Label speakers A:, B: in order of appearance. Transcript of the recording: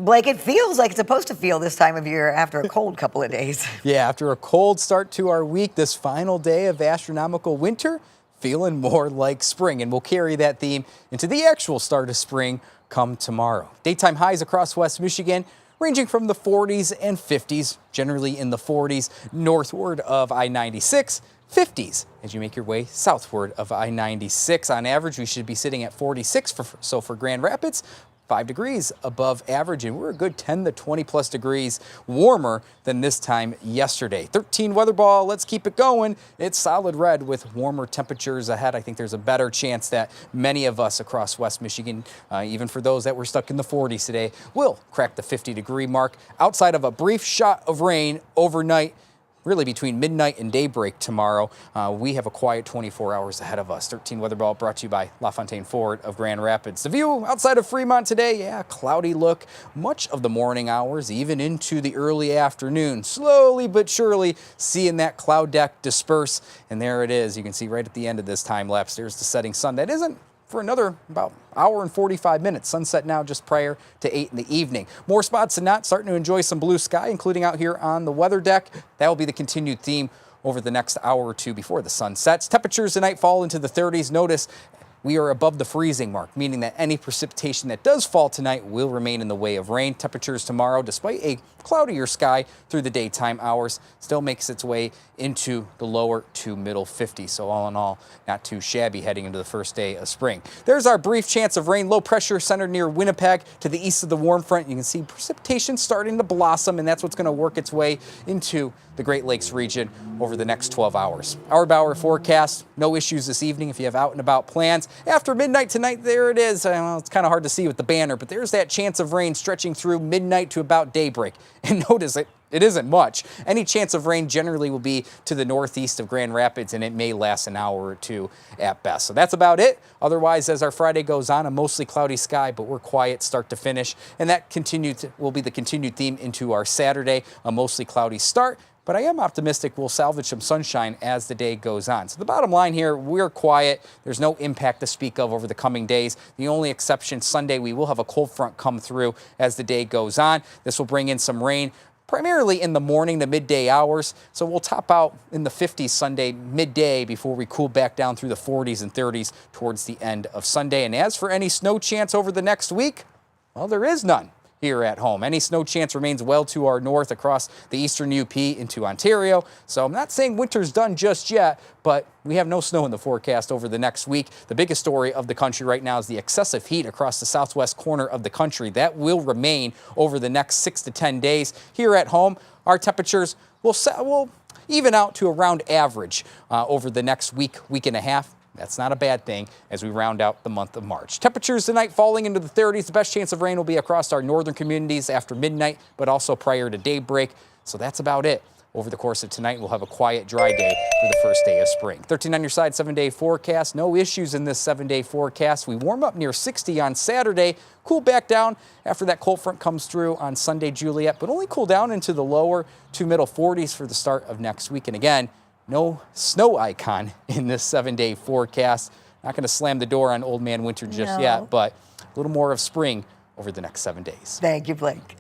A: Blake, it feels like it's supposed to feel this time of year after a cold couple of days.
B: Yeah, after a cold start to our week, this final day of astronomical winter, feeling more like spring. And we'll carry that theme into the actual start of spring come tomorrow. Daytime highs across West Michigan ranging from the 40s and 50s, generally in the 40s northward of I-96. 50s as you make your way southward of I-96. On average, we should be sitting at 46 for Grand Rapids, 5 degrees above average, and we're a good 10 to 20 plus degrees warmer than this time yesterday. 13 weather ball, let's keep it going. It's solid red with warmer temperatures ahead. I think there's a better chance that many of us across West Michigan, even for those that were stuck in the 40s today, will crack the 50-degree mark outside of a brief shot of rain overnight. Really between midnight and daybreak tomorrow. We have a quiet 24 hours ahead of us. 13 weather ball brought to you by LaFontaine Ford of Grand Rapids. The view outside of Fremont today, yeah, cloudy look much of the morning hours, even into the early afternoon. Slowly but surely seeing that cloud deck disperse. And there it is. You can see right at the end of this time lapse, there's the setting sun. That isn't for another about hour and 45 minutes. Sunset now just prior to 8 in the evening. More spots than not starting to enjoy some blue sky, including out here on the weather deck. That will be the continued theme over the next hour or two before the sun sets. Temperatures tonight fall into the 30s. Notice we are above the freezing mark, meaning that any precipitation that does fall tonight will remain in the way of rain. Temperatures tomorrow, despite a cloudier sky through the daytime hours, still makes its way into the lower to middle 50s. So all in all, not too shabby heading into the first day of spring. There's our brief chance of rain. Low pressure centered near Winnipeg to the east of the warm front. You can see precipitation starting to blossom, and that's what's going to work its way into the Great Lakes region over the next 12 hours. Hour-by-hour forecast, no issues this evening if you have out and about plans. After midnight tonight, there it is. Well, it's kind of hard to see with the banner, but there's that chance of rain stretching through midnight to about daybreak. And notice it isn't much. Any chance of rain generally will be to the northeast of Grand Rapids, and it may last an hour or two at best. So that's about it. Otherwise, as our Friday goes on, a mostly cloudy sky, but we're quiet start to finish. And that will be the continued theme into our Saturday, a mostly cloudy start. But I am optimistic we'll salvage some sunshine as the day goes on. So the bottom line here, we're quiet. There's no impact to speak of over the coming days. The only exception, Sunday, we will have a cold front come through as the day goes on. This will bring in some rain, primarily in the morning to midday hours. So we'll top out in the 50s Sunday midday before we cool back down through the 40s and 30s towards the end of Sunday. And as for any snow chance over the next week, well, there is none here at home. Any snow chance remains well to our north across the eastern UP into Ontario. So I'm not saying winter's done just yet, but we have no snow in the forecast over the next week. The biggest story of the country right now is the excessive heat across the southwest corner of the country. That will remain over the next 6 to 10 days. Here at home, our temperatures will even out to around average over the next week and a half. That's not a bad thing as we round out the month of March. Temperatures tonight falling into the 30s. The best chance of rain will be across our northern communities after midnight, but also prior to daybreak. So that's about it. Over the course of tonight, we'll have a quiet, dry day for the first day of spring. 13 on your side, 7-day forecast. No issues in this 7-day forecast. We warm up near 60 on Saturday, cool back down after that cold front comes through on Sunday, Juliet, but only cool down into the lower to middle 40s for the start of next week. And again, no snow icon in this 7-day forecast. Not going to slam the door on Old Man Winter just yet, but a little more of spring over the next 7 days.
A: Thank you, Blake.